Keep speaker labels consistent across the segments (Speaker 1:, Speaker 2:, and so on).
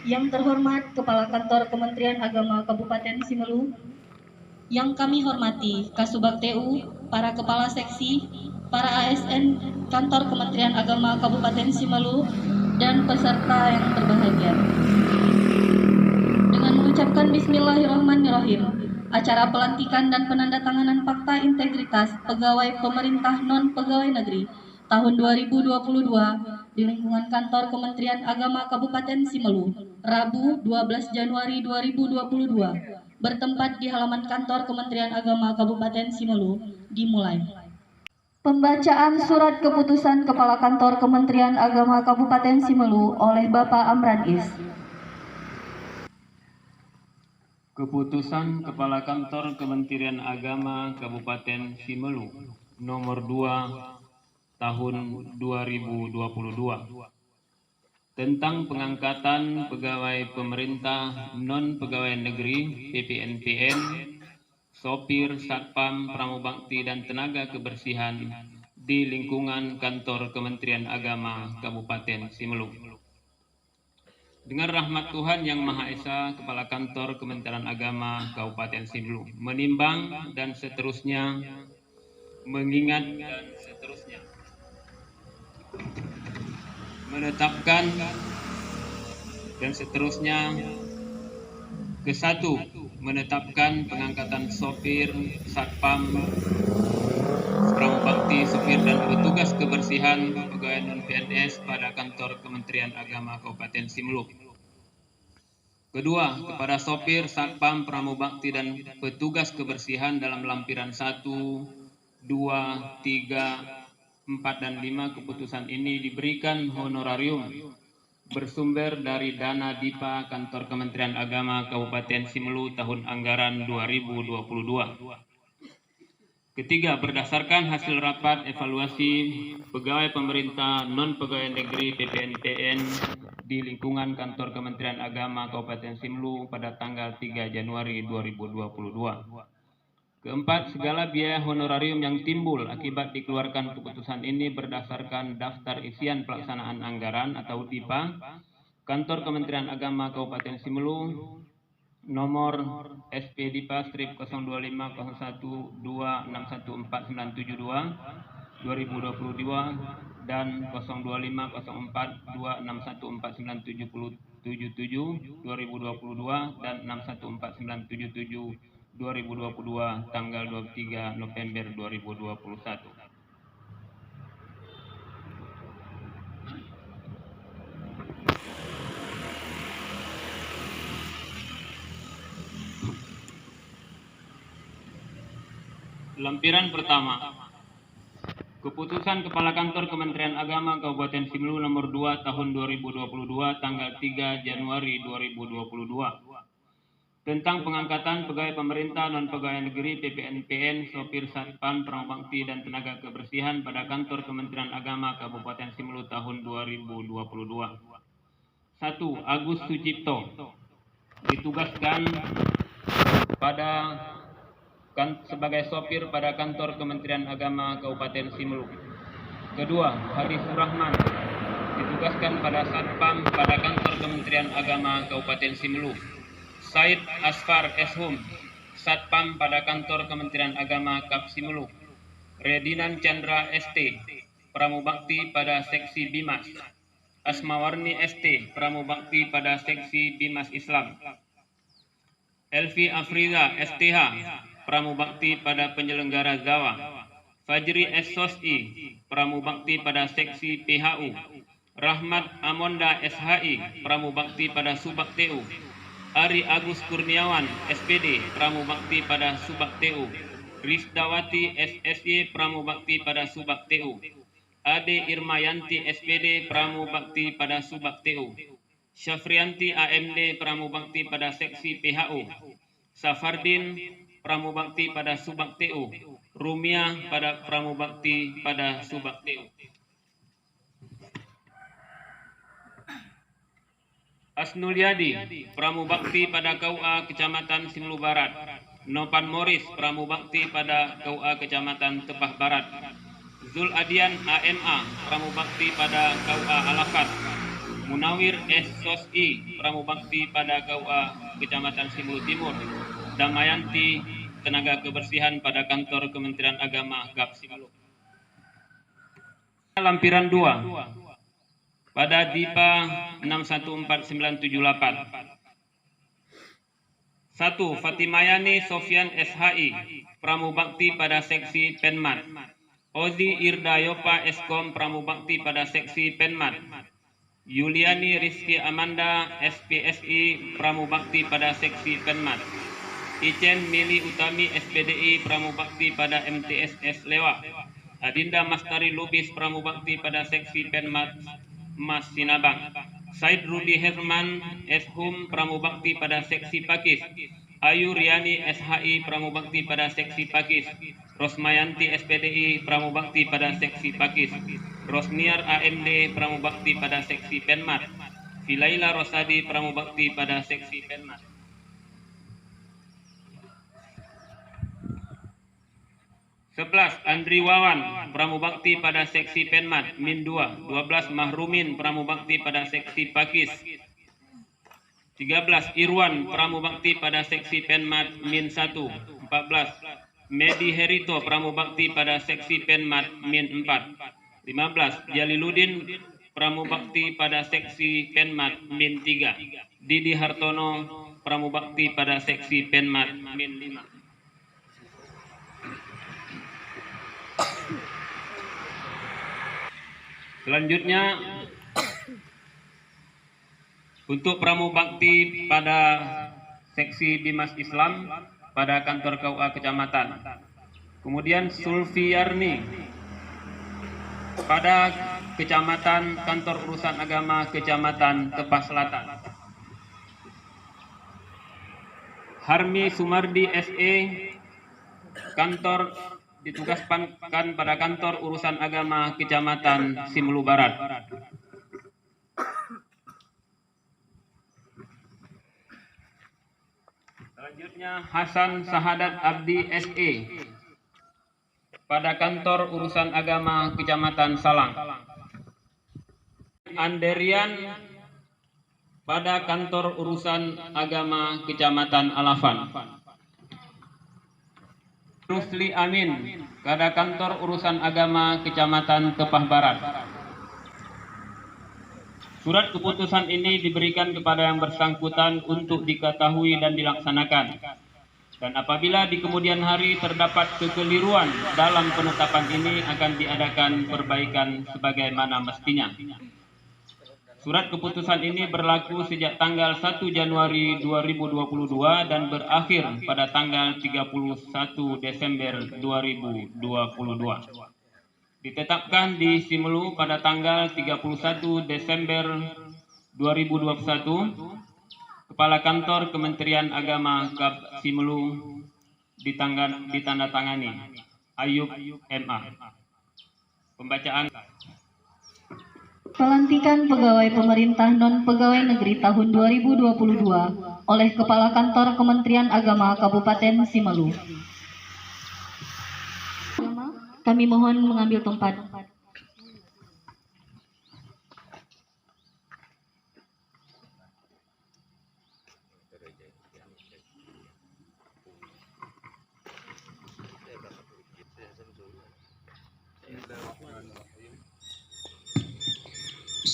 Speaker 1: Yang terhormat Kepala Kantor Kementerian Agama Kabupaten Simelu, yang kami hormati Kasubag TU, para Kepala Seksi, para ASN Kantor Kementerian Agama Kabupaten Simelu, dan peserta yang berbahagia. Dengan mengucapkan Bismillahirrahmanirrahim, acara pelantikan dan penandatanganan Fakta Integritas Pegawai Pemerintah Non-Pegawai Negeri tahun 2022 di lingkungan Kantor Kementerian Agama Kabupaten Simelu, Rabu 12 Januari 2022, bertempat di halaman Kantor Kementerian Agama Kabupaten Simelu, dimulai. Pembacaan surat keputusan Kepala Kantor Kementerian Agama Kabupaten Simelu oleh Bapak Amran Is.
Speaker 2: Keputusan Kepala Kantor Kementerian Agama Kabupaten Simelu nomor 2 tahun 2022 tentang pengangkatan pegawai pemerintah non-pegawai negeri PPNPN, sopir, satpam, pramubakti dan tenaga kebersihan di lingkungan Kantor Kementerian Agama Kabupaten Simelu. Dengan rahmat Tuhan Yang Maha Esa, Kepala Kantor Kementerian Agama Kabupaten Simelu menimbang dan seterusnya, mengingat dan seterusnya, menetapkan dan seterusnya. Ke-1, menetapkan pengangkatan sopir, satpam, pramubakti, sopir dan petugas kebersihan pegawai non-PNS pada Kantor Kementerian Agama Kabupaten Simelu. Kedua, kepada sopir, satpam, pramubakti dan petugas kebersihan dalam lampiran 1, 2, 3, 4 dan 5 keputusan ini diberikan honorarium bersumber dari dana DIPA Kantor Kementerian Agama Kabupaten Simelu tahun anggaran 2022. Ketiga, berdasarkan hasil rapat evaluasi pegawai pemerintah non-pegawai negeri PPNPN di lingkungan Kantor Kementerian Agama Kabupaten Simelu pada tanggal 3 Januari 2022. Keempat, segala biaya honorarium yang timbul akibat dikeluarkan keputusan ini berdasarkan daftar isian pelaksanaan anggaran atau DIPA Kantor Kementerian Agama Kabupaten Simelu nomor SP DIPA strip 025012614972 2022 dan 025042614977 2022 dan 614977 2022 tanggal 23 November 2021. Lampiran pertama. Keputusan Kepala Kantor Kementerian Agama Kabupaten Simelu nomor 2 tahun 2022 tanggal 3 Januari 2022 tentang pengangkatan pegawai pemerintah non-pegawai negeri PPNPN, sopir, satpam, pramubakti dan tenaga kebersihan pada Kantor Kementerian Agama Kabupaten Simelu tahun 2022. 1. Agus Sucipto ditugaskan sebagai sopir pada Kantor Kementerian Agama Kabupaten Simelu. Kedua, Hari Surahman ditugaskan pada satpam pada Kantor Kementerian Agama Kabupaten Simelu. Said Asfar Eshum, satpam pada Kantor Kementerian Agama Kap Simelu. Redinan Chandra ST, pramubakti pada Seksi Bimas. Asmawarni ST, pramubakti pada Seksi Bimas Islam. Elvi Afriza STH, pramubakti pada penyelenggara Zawa. Fajri SSI, pramubakti pada Seksi PHU. Rahmat Amonda SHI, pramubakti pada Subak TU. Ari Agus Kurniawan SPD, pramubakti pada Subak TU. Risdawati SSY, pramubakti pada Subak TU. Ade Irmayanti SPD, pramubakti pada Subak TU. Syafrianti AMD, pramubakti pada Seksi PHU. Safardin, pramubakti pada Subak TU. Rumia pada pramubakti pada Subak TU. Asnuliadi, pramubakti pada KUA Kecamatan Simelu Barat. Nopan Moris, pramubakti pada KUA Kecamatan Tepah Barat. Zul Adian AMA, pramubakti pada KUA Alakat. Munawir SSI Pramubakti pada KUA Kecamatan Simulu Timur, Damayanti tenaga kebersihan pada kantor Kementerian Agama KAP Simulu. Lampiran 2 pada Dipa 614978. 1. Fatimayani Sofyan SHI Pramubakti pada seksi Penmat. Ozi Irda Yopa Eskom Pramubakti pada seksi Penmat. Yuliani Rizky Amanda SPSI Pramubakti pada seksi Penmat. Icen Mili Utami SPDI Pramubakti pada MTSS Lewa. Adinda Mastari Lubis Pramubakti pada seksi Penmat Mas Sinabang. Said Rudi Herman Eshum Pramubakti pada seksi Pakis. Ayu Riani SHI Pramubakti pada seksi Pakis. Rosmayanti SPDI Pramubakti pada seksi Pakis. Rosniar AMD Pramubakti pada seksi Penmat. Filaila Rosadi Pramubakti pada seksi Penmat. 11. Andri Wawan Pramubakti pada seksi Penmat Min 2. 12. Mahrumin Pramubakti pada seksi Pakis. 13. Irwan Pramubakti pada seksi Penmat Min 1. 14. Medi Herito Pramubakti pada seksi Penmat Min 4. 15. Jaliludin Pramubakti pada seksi Penmat Min 3. Didi Hartono Pramubakti pada seksi Penmat Min 5. Selanjutnya untuk Pramubakti pada seksi Bimas Islam pada kantor KUA Kecamatan. Kemudian Sulfiarni pada Kecamatan Kantor Urusan Agama Kecamatan Tepas Selatan. Harmi Sumardi SE kantor ditugaskan pada Kantor Urusan Agama Kecamatan Simulu Barat. Selanjutnya Hasan Sahadat Abdi SE pada Kantor Urusan Agama Kecamatan Salang. Anderian pada Kantor Urusan Agama Kecamatan Alafan. Rusli Amin pada Kantor Urusan Agama Kecamatan Tepah Barat. Surat keputusan ini diberikan kepada yang bersangkutan untuk diketahui dan dilaksanakan. Dan apabila di kemudian hari terdapat kekeliruan dalam penetapan ini akan diadakan perbaikan sebagaimana mestinya. Surat keputusan ini berlaku sejak tanggal 1 Januari 2022 dan berakhir pada tanggal 31 Desember 2022. Ditetapkan di Simelu pada tanggal 31 Desember 2021. Kepala Kantor Kementerian Agama KAP Simelu ditandatangani Ayub MA. Pembacaan.
Speaker 1: Pelantikan pegawai pemerintah non-pegawai negeri tahun 2022 oleh Kepala Kantor Kementerian Agama Kabupaten Simelu. Kami mohon mengambil tempat.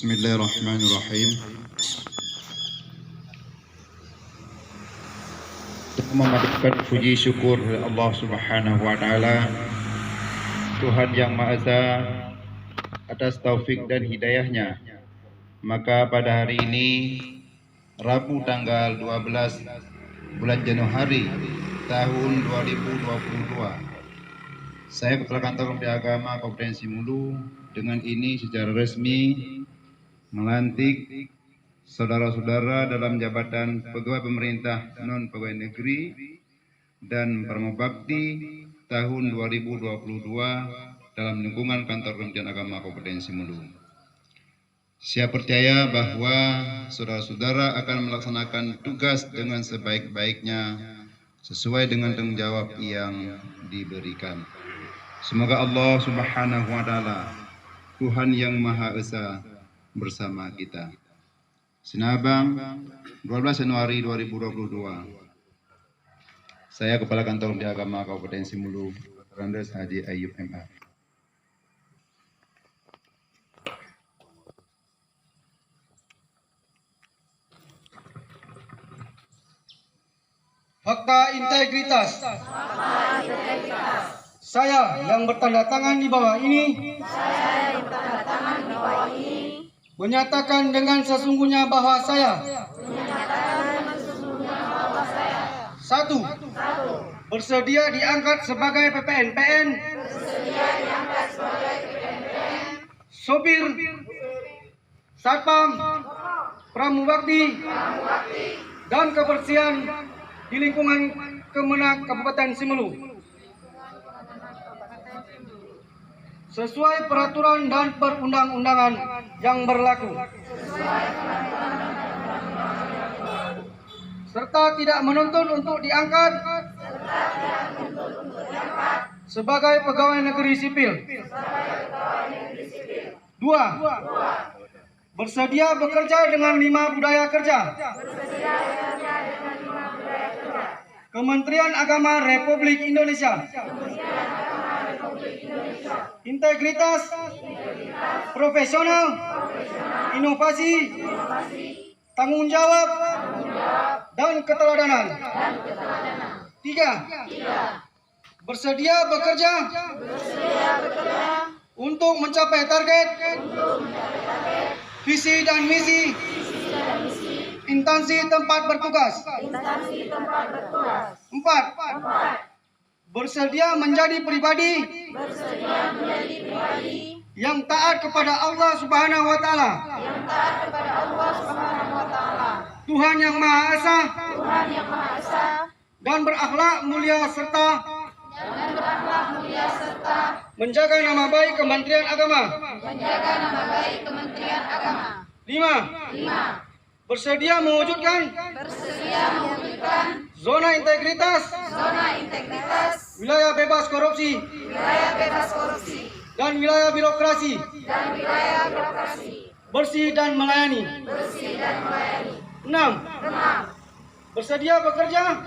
Speaker 3: Bismillahirrahmanirrahim. Memanjatkan puji syukur Allah Subhanahu wa taala, Tuhan yang Maha Esa, atas taufik dan hidayahnya. Maka pada hari ini Rabu tanggal 12 bulan Januari tahun 2022, saya Kepala Kantor Kementerian Agama Kabupaten Simulu dengan ini secara resmi melantik saudara-saudara dalam jabatan pegawai pemerintah non pegawai negeri dan Pramubakti tahun 2022 dalam lingkungan Kantor Kementerian Agama Kabupaten Simulu. Saya percaya bahwa saudara-saudara akan melaksanakan tugas dengan sebaik-baiknya sesuai dengan tanggung jawab yang diberikan. Semoga Allah Subhanahu wa taala, Tuhan yang Maha Esa, bersama kita. Sinabang, 12 Januari 2022. Saya Kepala Kantor Kementerian Agama Kabupaten Simelu, Randes Haji Ayub MA.
Speaker 4: Fakta integritas. Saya yang bertanda tangan di bawah ini menyatakan dengan sesungguhnya bahwa saya satu, bersedia diangkat sebagai PPNPN, sopir, satpam, pramubakti, dan kebersihan di lingkungan Kemenak Kabupaten Simelu sesuai peraturan dan perundang-undangan yang berlaku, serta tidak menuntut untuk diangkat sebagai pegawai negeri sipil. 2. Bersedia bekerja dengan 5 budaya kerja Kementerian Agama Republik Indonesia. Integritas, profesional, inovasi, tanggung jawab, dan keteladanan. 3. Bersedia bekerja untuk mencapai target, visi dan misi instansi tempat bertugas. 4. Bersedia menjadi pribadi yang taat kepada Allah Subhanahu wa Ta'ala, Tuhan yang Maha Esa, dan berakhlak mulia serta menjaga nama baik Kementerian Agama. 5. Bersedia mewujudkan zona integritas, wilayah bebas korupsi, dan wilayah birokrasi, bersih dan melayani. 6. Bersedia bekerja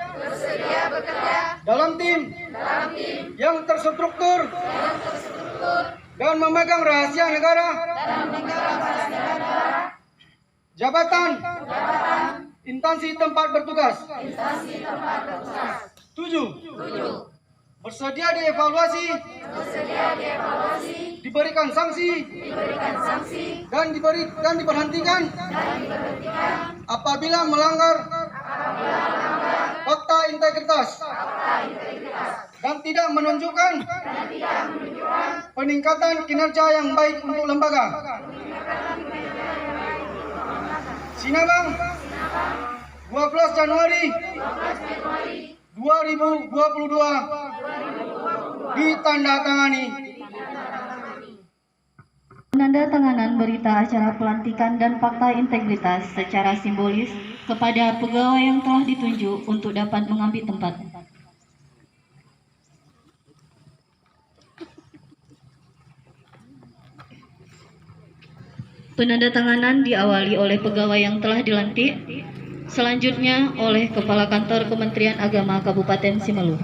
Speaker 4: dalam tim yang terstruktur dan memegang rahasia negara, jabatan, instansi tempat bertugas. 7. Bersedia dievaluasi, diberikan sanksi, dan diberhentikan apabila melanggar fakta integritas dan tidak menunjukkan peningkatan kinerja yang baik untuk lembaga. Sinabang, 12 Januari 2022 ditandatangani.
Speaker 1: Penandatanganan berita acara pelantikan dan fakta integritas secara simbolis kepada pegawai yang telah ditunjuk untuk dapat mengambil tempat. Penandatanganan diawali oleh pegawai yang telah dilantik, selanjutnya oleh Kepala Kantor Kementerian Agama Kabupaten Simelu.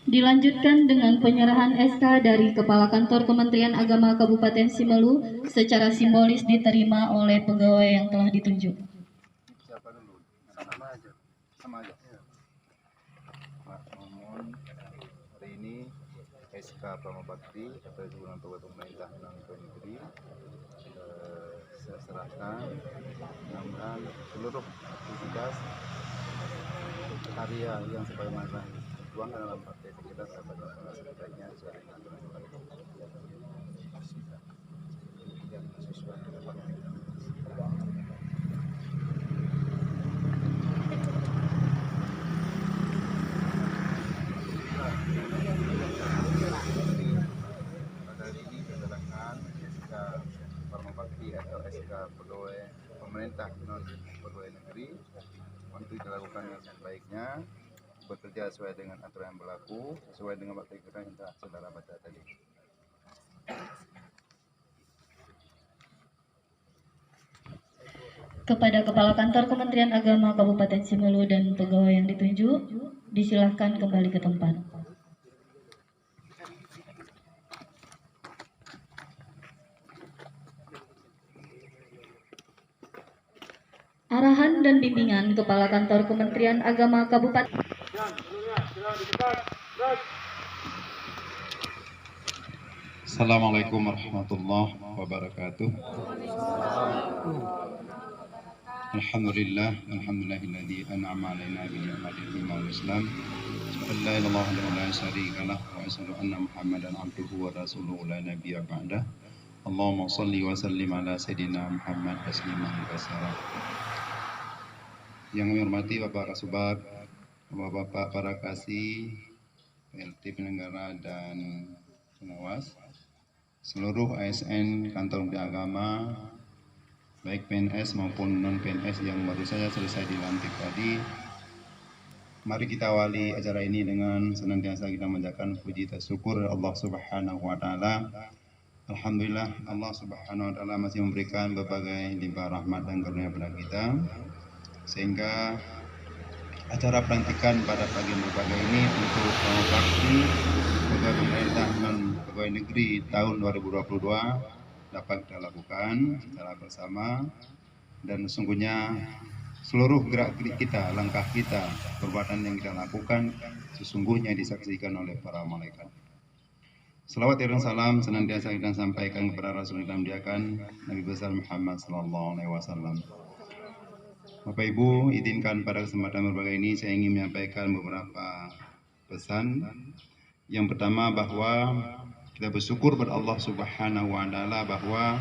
Speaker 1: Dilanjutkan dengan penyerahan SK dari Kepala Kantor Kementerian Agama Kabupaten Simelu secara simbolis diterima oleh pegawai yang telah ditunjuk.
Speaker 3: Siapa dulu? Sama aja. Namun hari ini SK Pramubakti atau Hubungan Pegawai Pemerintah dan Pegawai Negeri saya serahkan. Mudah-mudahan seluruh aktivitas karya yang sebagaimana tertuangkan dalam partai kita dapat dilaksanakan sebaiknya sesuai dengan aturan yang ada. Yang sesuai dengan partai. Pada hari ini berdasarkan SK Parma Bakti atau SK Pegawai Pemerintah non Pegawai Negeri untuk dilakukan yang sebaiknya, bekerja sesuai dengan aturan yang berlaku, sesuai dengan waktu kita yang telah saudara baca tadi.
Speaker 1: Kepada Kepala Kantor Kementerian Agama Kabupaten Simelu dan pegawai yang ditunjuk, disilahkan kembali ke tempat. Arahan dan bimbingan Kepala Kantor Kementerian Agama Kabupaten.
Speaker 3: Assalamualaikum warahmatullahi wabarakatuh. Alhamdulillah, alhamdulillahilladzi an'ama 'alaina bi ni'matil iman wal islam. La ilaha illallah la syarika lah wa asyhadu anna Muhammadan 'abduhu wa rasuluhu la nabiyya ba'dah. Allahumma shalli wa sallim ala sayidina Muhammad tasliman katsira. Yang kami hormati Bapak Kasubag, Bapak-bapak para kasih, PLT penyelenggara dan pengawas, seluruh ASN kantor Kementerian Agama, baik PNS maupun non PNS yang baru saja selesai dilantik tadi. Mari kita awali acara ini dengan senantiasa kita mengucapkan puji dan syukur Allah Subhanahu wa taala. Alhamdulillah, Allah Subhanahu wa taala masih memberikan berbagai limpah rahmat dan karunia kepada kita, sehingga acara pelantikan pada pagi berbagai ini untuk bakti pegawai pemerintah non pegawai negeri tahun 2022 dapat kita lakukan secara bersama, dan sesungguhnya seluruh gerak-gerik kita, langkah kita, perbuatan yang kita lakukan sesungguhnya disaksikan oleh para malaikat. Salawat dan salam senantiasa kita sampaikan kepada Rasul yang dimuliakan Nabi besar Muhammad sallallahu alaihi wasallam. Bapak Ibu, izinkan pada kesempatan berbagai ini saya ingin menyampaikan beberapa pesan. Yang pertama, bahwa kita bersyukur pada Allah Subhanahu wa taala bahwa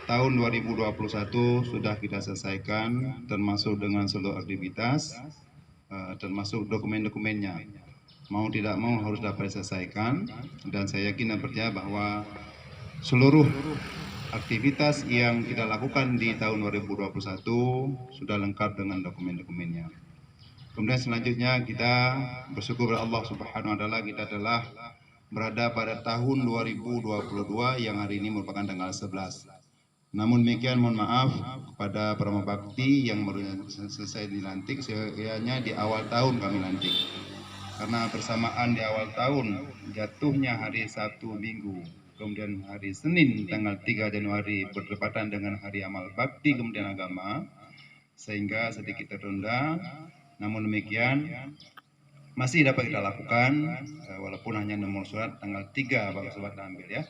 Speaker 3: tahun 2021 sudah kita selesaikan, termasuk dengan seluruh aktivitas, termasuk dokumen-dokumennya. Mau tidak mau harus dapat diselesaikan, dan saya yakin dan percaya bahwa seluruh aktivitas yang kita lakukan di tahun 2021 sudah lengkap dengan dokumen-dokumennya. Kemudian selanjutnya kita bersyukur kepada Allah Subhanahu wa taala, kita telah berada pada tahun 2022 yang hari ini merupakan tanggal 11. Namun demikian mohon maaf kepada para bakti yang baru selesai dilantik, sekiranya di awal tahun kami lantik. Karena bersamaan di awal tahun jatuhnya hari Sabtu Minggu, kemudian hari Senin tanggal 3 Januari bertepatan dengan hari amal bakti Kementerian Agama, sehingga sedikit tertunda. Namun demikian masih dapat kita lakukan, walaupun hanya nomor surat tanggal 3 baru sobat ambil ya.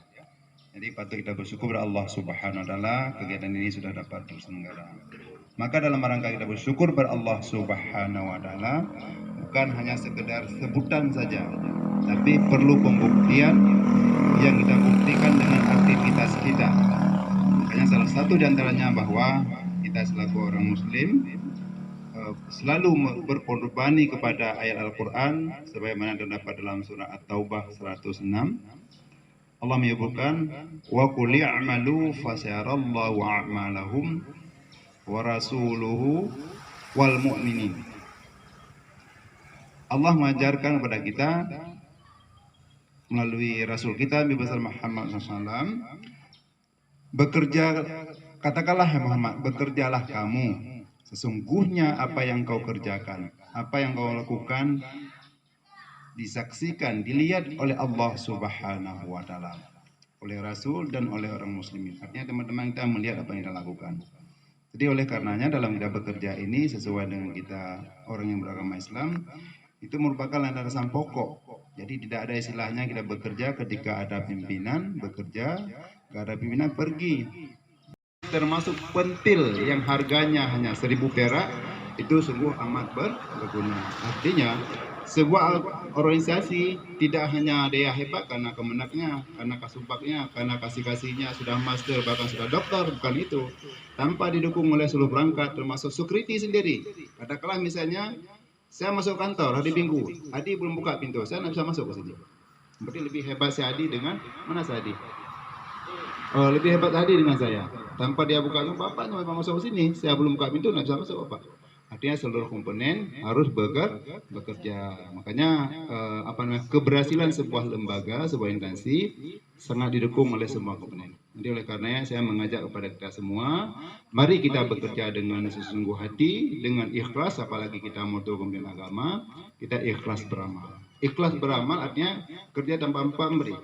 Speaker 3: Jadi patut kita bersyukur kepada Allah Subhanahu wa taala, kegiatan ini sudah dapat terselenggara. Maka dalam rangka kita bersyukur kepada Allah Subhanahu wa taala, bukan hanya sekedar sebutan saja, tapi perlu pembuktian yang kita buktikan dengan aktivitas kita. Makanya salah satu di antaranya bahwa kita selaku orang muslim selalu berkorban kepada ayat Al-Quran sebagaimana terdapat dalam surah At-Taubah 106. Allah menyebutkan wa qul i'malu fasayarallahu a'malahum wa rasuluhu wal mu'minin. Allah mengajarkan kepada kita melalui Rasul kita Nabi besar Muhammad SAW, bekerja, katakanlah Muhammad, bekerjalah kamu, sesungguhnya apa yang kau kerjakan, apa yang kau lakukan disaksikan, dilihat oleh Allah Subhanahu wa taala, oleh Rasul dan oleh orang muslimin. Artinya teman-teman kita melihat apa yang kita lakukan. Jadi oleh karenanya dalam kita bekerja ini sesuai dengan kita orang yang beragama Islam, itu merupakan landasan pokok. Jadi tidak ada istilahnya kita bekerja ketika ada pimpinan bekerja, gak ada pimpinan pergi. termasuk pentil yang harganya hanya 1.000 perak, itu sungguh amat berguna. Artinya sebuah organisasi tidak hanya dia hebat karena kemenaknya, karena kasubagnya, karena kasih-kasihnya sudah master, bahkan sudah doktor, bukan itu. Tanpa didukung oleh seluruh perangkat, termasuk security sendiri. Katakanlah misalnya, saya masuk kantor hari Minggu, Adi belum buka pintu, saya tidak bisa masuk ke sini. Berarti lebih hebat si Adi dengan, mana si Adi? Oh, lebih hebat Adi dengan saya. Tanpa dia buka pintu, Bapak memang masuk ke sini, saya belum buka pintu, tidak bisa masuk Bapak. Artinya seluruh komponen harus bekerja. Makanya keberhasilan sebuah lembaga, sebuah instansi sangat didukung oleh semua komponen. Jadi oleh karenanya saya mengajak kepada kita semua, mari kita bekerja dengan sesungguh hati, dengan ikhlas, apalagi kita moto Kementerian Agama, kita ikhlas beramal. Ikhlas beramal artinya kerja tanpa pamrih.